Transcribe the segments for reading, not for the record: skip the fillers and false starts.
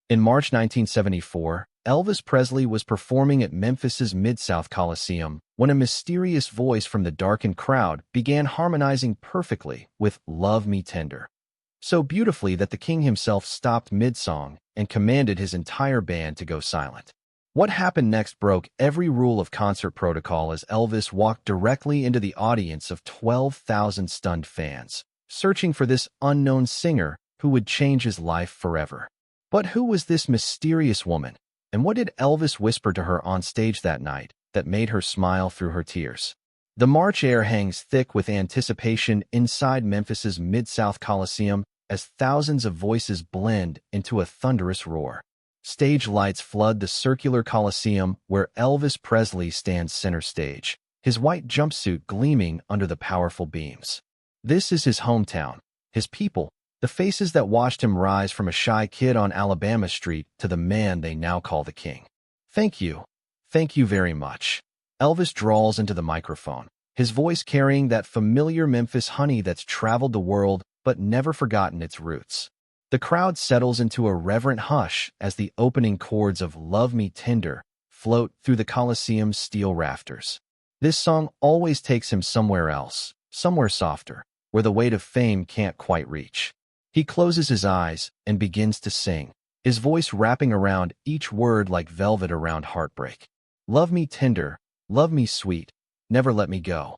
In March 1974, Elvis Presley was performing at Memphis's Mid-South Coliseum when a mysterious voice from the darkened crowd began harmonizing perfectly with "Love Me Tender," so beautifully that the king himself stopped mid-song and commanded his entire band to go silent. What happened next broke every rule of concert protocol as Elvis walked directly into the audience of 12,000 stunned fans, searching for this unknown singer who would change his life forever. But who was this mysterious woman, and what did Elvis whisper to her on stage that night that made her smile through her tears? The March air hangs thick with anticipation inside Memphis's Mid-South Coliseum as thousands of voices blend into a thunderous roar. Stage lights flood the circular Coliseum where Elvis Presley stands center stage, his white jumpsuit gleaming under the powerful beams. This is his hometown, his people, the faces that watched him rise from a shy kid on Alabama Street to the man they now call the king. Thank you. Thank you very much. Elvis drawls into the microphone, his voice carrying that familiar Memphis honey that's traveled the world but never forgotten its roots. The crowd settles into a reverent hush as the opening chords of "Love Me Tender" float through the Coliseum's steel rafters. This song always takes him somewhere else, somewhere softer, where the weight of fame can't quite reach. He closes his eyes and begins to sing, his voice wrapping around each word like velvet around heartbreak. Love me tender, love me sweet, never let me go.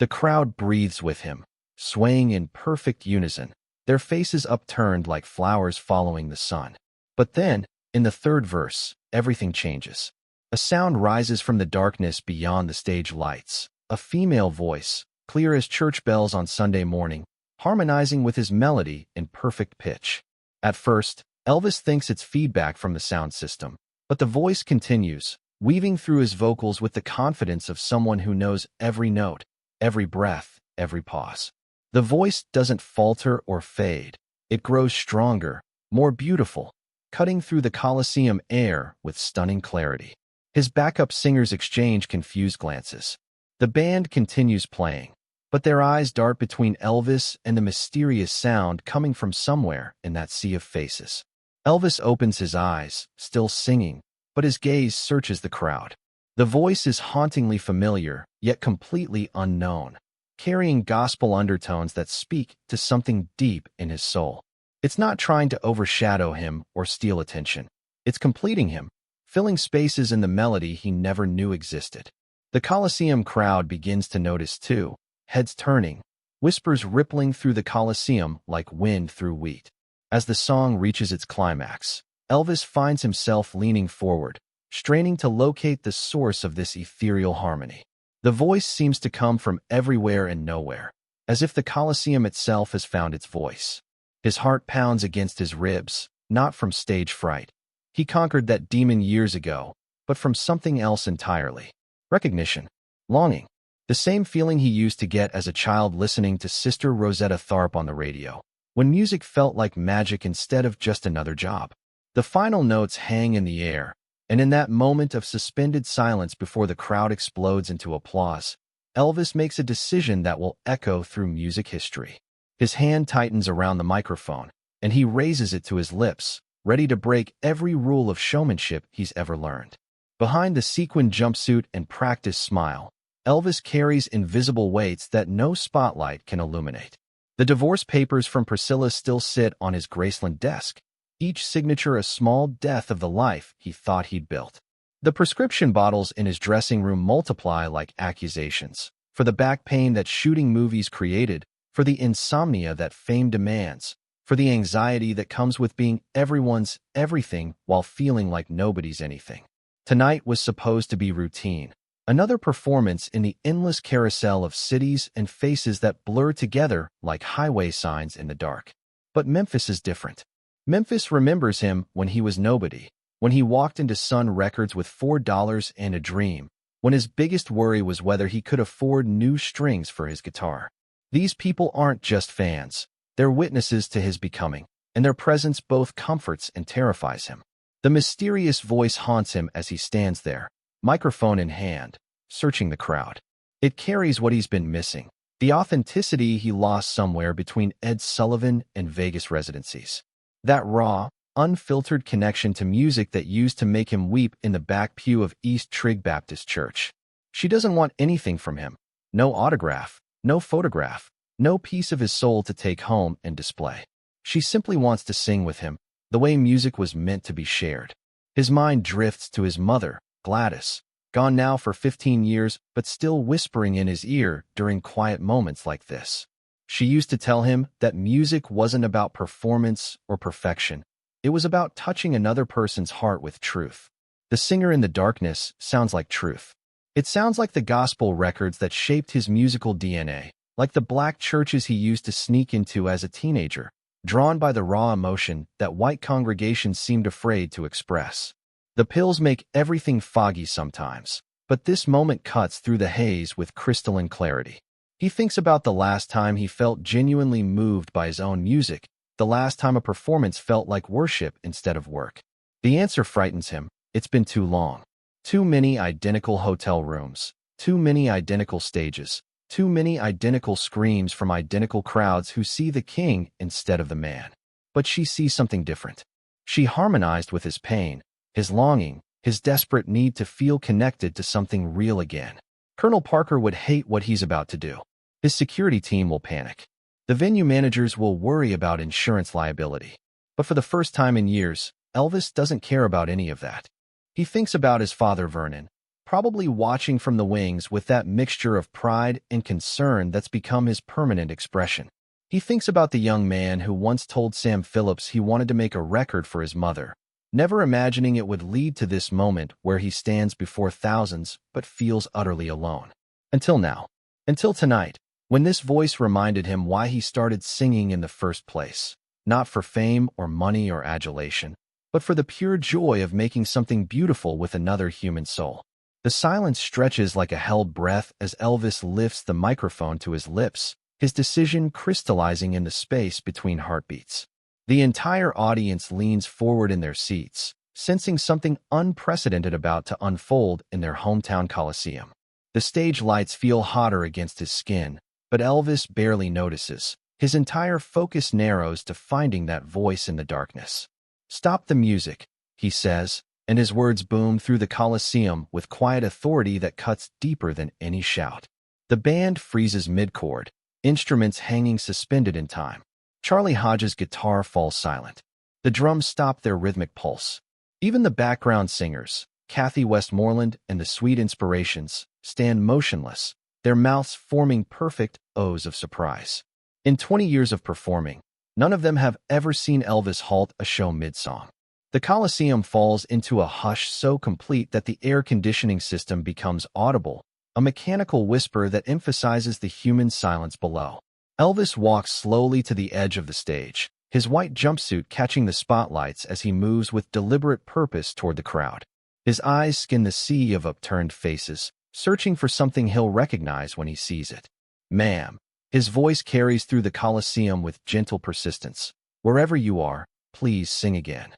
The crowd breathes with him, swaying in perfect unison, their faces upturned like flowers following the sun. But then, in the third verse, everything changes. A sound rises from the darkness beyond the stage lights, a female voice, clear as church bells on Sunday morning, harmonizing with his melody in perfect pitch. At first, Elvis thinks it's feedback from the sound system, but the voice continues, weaving through his vocals with the confidence of someone who knows every note, every breath, every pause. The voice doesn't falter or fade. It grows stronger, more beautiful, cutting through the Coliseum air with stunning clarity. His backup singers exchange confused glances. The band continues playing, but their eyes dart between Elvis and the mysterious sound coming from somewhere in that sea of faces. Elvis opens his eyes, still singing, but his gaze searches the crowd. The voice is hauntingly familiar, yet completely unknown, carrying gospel undertones that speak to something deep in his soul. It's not trying to overshadow him or steal attention. It's completing him, filling spaces in the melody he never knew existed. The Coliseum crowd begins to notice too, heads turning, whispers rippling through the Coliseum like wind through wheat. As the song reaches its climax, Elvis finds himself leaning forward, straining to locate the source of this ethereal harmony. The voice seems to come from everywhere and nowhere, as if the Coliseum itself has found its voice. His heart pounds against his ribs, not from stage fright. He conquered that demon years ago, but from something else entirely. Recognition. Longing. The same feeling he used to get as a child listening to Sister Rosetta Tharpe on the radio, when music felt like magic instead of just another job. The final notes hang in the air, and in that moment of suspended silence before the crowd explodes into applause, Elvis makes a decision that will echo through music history. His hand tightens around the microphone, and he raises it to his lips, ready to break every rule of showmanship he's ever learned. Behind the sequined jumpsuit and practiced smile, Elvis carries invisible weights that no spotlight can illuminate. The divorce papers from Priscilla still sit on his Graceland desk, each signature a small death of the life he thought he'd built. The prescription bottles in his dressing room multiply like accusations, for the back pain that shooting movies created, for the insomnia that fame demands, for the anxiety that comes with being everyone's everything while feeling like nobody's anything. Tonight was supposed to be routine, another performance in the endless carousel of cities and faces that blur together like highway signs in the dark. But Memphis is different. Memphis remembers him when he was nobody, when he walked into Sun Records with $4 and a dream, when his biggest worry was whether he could afford new strings for his guitar. These people aren't just fans, they're witnesses to his becoming, and their presence both comforts and terrifies him. The mysterious voice haunts him as he stands there, microphone in hand, searching the crowd. It carries what he's been missing, the authenticity he lost somewhere between Ed Sullivan and Vegas residencies. That raw, unfiltered connection to music that used to make him weep in the back pew of East Trigg Baptist Church. She doesn't want anything from him. No autograph, no photograph, no piece of his soul to take home and display. She simply wants to sing with him, the way music was meant to be shared. His mind drifts to his mother, Gladys, gone now for 15 years, but still whispering in his ear during quiet moments like this. She used to tell him that music wasn't about performance or perfection. It was about touching another person's heart with truth. The singer in the darkness sounds like truth. It sounds like the gospel records that shaped his musical DNA, like the black churches he used to sneak into as a teenager, drawn by the raw emotion that white congregations seemed afraid to express. The pills make everything foggy sometimes, but this moment cuts through the haze with crystalline clarity. He thinks about the last time he felt genuinely moved by his own music, the last time a performance felt like worship instead of work. The answer frightens him. It's been too long. Too many identical hotel rooms, too many identical stages, too many identical screams from identical crowds who see the king instead of the man. But she sees something different. She harmonized with his pain, his longing, his desperate need to feel connected to something real again. Colonel Parker would hate what he's about to do. His security team will panic. The venue managers will worry about insurance liability. But for the first time in years, Elvis doesn't care about any of that. He thinks about his father Vernon, probably watching from the wings with that mixture of pride and concern that's become his permanent expression. He thinks about the young man who once told Sam Phillips he wanted to make a record for his mother, never imagining it would lead to this moment where he stands before thousands but feels utterly alone. Until now. Until tonight, when this voice reminded him why he started singing in the first place, not for fame or money or adulation, but for the pure joy of making something beautiful with another human soul. The silence stretches like a held breath as Elvis lifts the microphone to his lips, his decision crystallizing in the space between heartbeats. The entire audience leans forward in their seats, sensing something unprecedented about to unfold in their hometown Coliseum. The stage lights feel hotter against his skin, but Elvis barely notices. His entire focus narrows to finding that voice in the darkness. "Stop the music," he says, and his words boom through the Coliseum with quiet authority that cuts deeper than any shout. The band freezes mid-chord, instruments hanging suspended in time. Charlie Hodge's guitar falls silent. The drums stop their rhythmic pulse. Even the background singers, Kathy Westmoreland and the Sweet Inspirations, stand motionless, their mouths forming perfect O's of surprise. In 20 years of performing, none of them have ever seen Elvis halt a show mid-song. The Coliseum falls into a hush so complete that the air conditioning system becomes audible, a mechanical whisper that emphasizes the human silence below. Elvis walks slowly to the edge of the stage, his white jumpsuit catching the spotlights as he moves with deliberate purpose toward the crowd. His eyes skim the sea of upturned faces, searching for something he'll recognize when he sees it. "Ma'am." His voice carries through the Coliseum with gentle persistence. "Wherever you are, please sing again."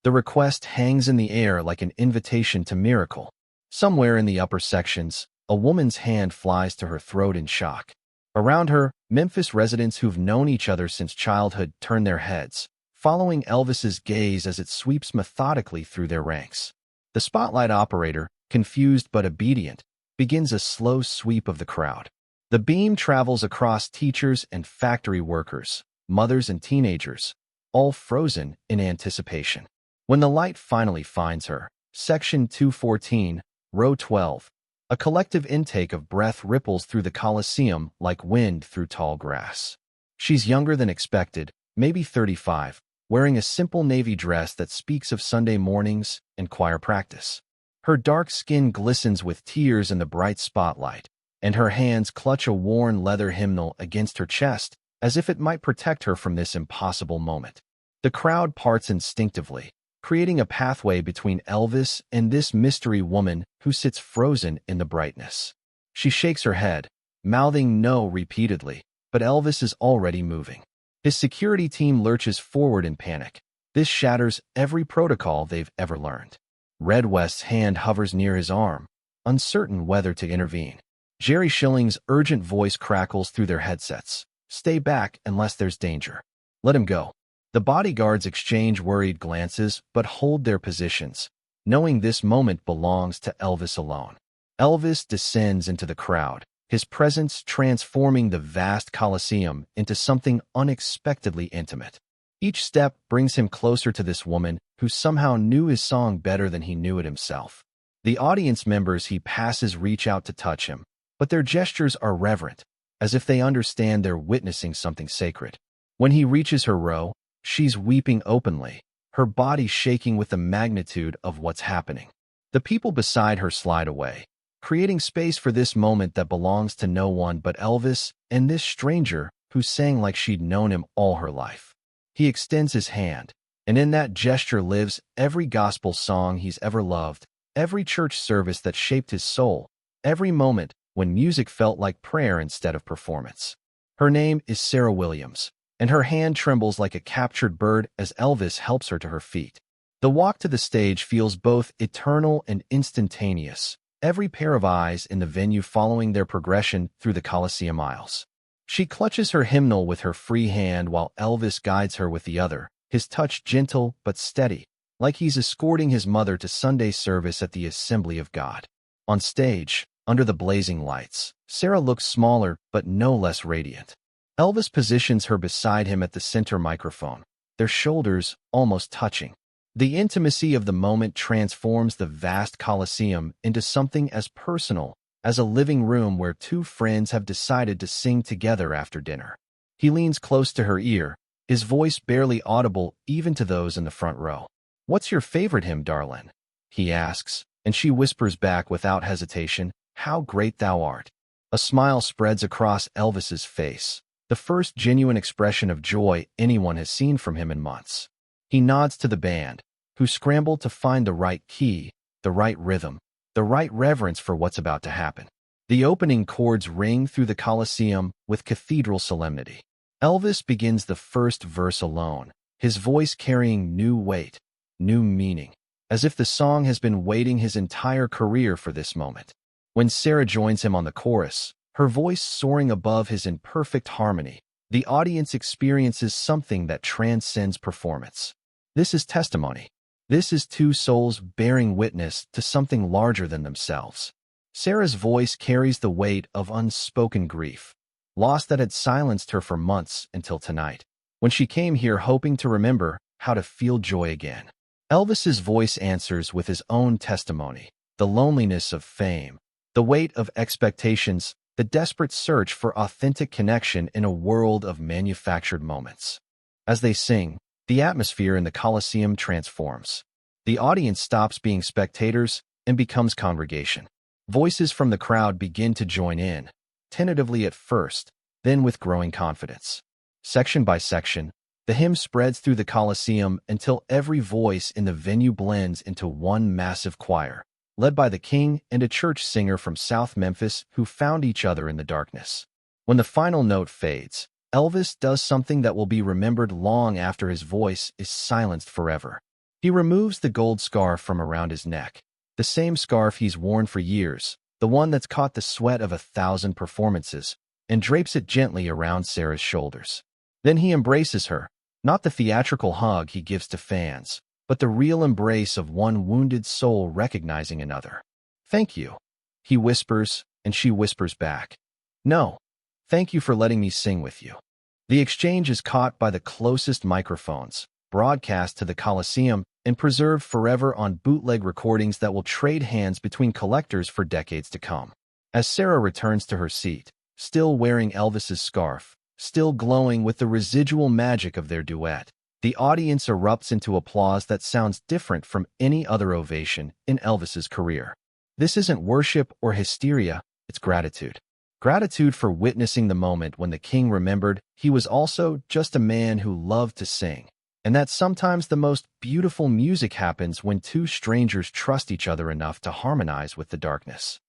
The request hangs in the air like an invitation to miracle. Somewhere in the upper sections, a woman's hand flies to her throat in shock. Around her, Memphis residents who've known each other since childhood turn their heads, following Elvis's gaze as it sweeps methodically through their ranks. The spotlight operator, confused but obedient, begins a slow sweep of the crowd. The beam travels across teachers and factory workers, mothers and teenagers, all frozen in anticipation. When the light finally finds her, Section 214, Row 12, a collective intake of breath ripples through the Coliseum like wind through tall grass. She's younger than expected, maybe 35, wearing a simple navy dress that speaks of Sunday mornings and choir practice. Her dark skin glistens with tears in the bright spotlight, and her hands clutch a worn leather hymnal against her chest as if it might protect her from this impossible moment. The crowd parts instinctively, creating a pathway between Elvis and this mystery woman who sits frozen in the brightness. She shakes her head, mouthing no repeatedly, but Elvis is already moving. His security team lurches forward in panic. This shatters every protocol they've ever learned. Red West's hand hovers near his arm, uncertain whether to intervene. Jerry Schilling's urgent voice crackles through their headsets. "Stay back unless there's danger. Let him go." The bodyguards exchange worried glances but hold their positions, knowing this moment belongs to Elvis alone. Elvis descends into the crowd, his presence transforming the vast Coliseum into something unexpectedly intimate. Each step brings him closer to this woman who somehow knew his song better than he knew it himself. The audience members he passes reach out to touch him, but their gestures are reverent, as if they understand they're witnessing something sacred. When he reaches her row, she's weeping openly, her body shaking with the magnitude of what's happening. The people beside her slide away, creating space for this moment that belongs to no one but Elvis and this stranger who sang like she'd known him all her life. He extends his hand, and in that gesture lives every gospel song he's ever loved, every church service that shaped his soul, every moment when music felt like prayer instead of performance. Her name is Sarah Williams, and her hand trembles like a captured bird as Elvis helps her to her feet. The walk to the stage feels both eternal and instantaneous, every pair of eyes in the venue following their progression through the Coliseum aisles. She clutches her hymnal with her free hand while Elvis guides her with the other, his touch gentle but steady, like he's escorting his mother to Sunday service at the Assembly of God. On stage, under the blazing lights, Sarah looks smaller but no less radiant. Elvis positions her beside him at the center microphone, their shoulders almost touching. The intimacy of the moment transforms the vast Coliseum into something as personal as a living room where two friends have decided to sing together after dinner. He leans close to her ear, his voice barely audible even to those in the front row. "What's your favorite hymn, darling?" he asks, and she whispers back without hesitation, "How great thou art." A smile spreads across Elvis's face, the first genuine expression of joy anyone has seen from him in months. He nods to the band, who scramble to find the right key, the right rhythm, the right reverence for what's about to happen. The opening chords ring through the Coliseum with cathedral solemnity. Elvis begins the first verse alone, his voice carrying new weight, new meaning, as if the song has been waiting his entire career for this moment. When Sarah joins him on the chorus, her voice soaring above his in perfect harmony, the audience experiences something that transcends performance. This is testimony. This is two souls bearing witness to something larger than themselves. Sarah's voice carries the weight of unspoken grief, loss that had silenced her for months until tonight, when she came here hoping to remember how to feel joy again. Elvis's voice answers with his own testimony, the loneliness of fame, the weight of expectations, the desperate search for authentic connection in a world of manufactured moments. As they sing, the atmosphere in the Coliseum transforms. The audience stops being spectators and becomes congregation. Voices from the crowd begin to join in, tentatively at first, then with growing confidence. Section by section, the hymn spreads through the Coliseum until every voice in the venue blends into one massive choir, led by the king and a church singer from South Memphis who found each other in the darkness. When the final note fades, Elvis does something that will be remembered long after his voice is silenced forever. He removes the gold scarf from around his neck, the same scarf he's worn for years, the one that's caught the sweat of 1,000 performances, and drapes it gently around Sarah's shoulders. Then he embraces her, not the theatrical hug he gives to fans, but the real embrace of one wounded soul recognizing another. "Thank you," he whispers, and she whispers back, "No, thank you for letting me sing with you." The exchange is caught by the closest microphones, broadcast to the Coliseum, and preserved forever on bootleg recordings that will trade hands between collectors for decades to come. As Sarah returns to her seat, still wearing Elvis's scarf, still glowing with the residual magic of their duet, the audience erupts into applause that sounds different from any other ovation in Elvis's career. This isn't worship or hysteria, it's gratitude. Gratitude for witnessing the moment when the king remembered he was also just a man who loved to sing, and that sometimes the most beautiful music happens when two strangers trust each other enough to harmonize with the darkness.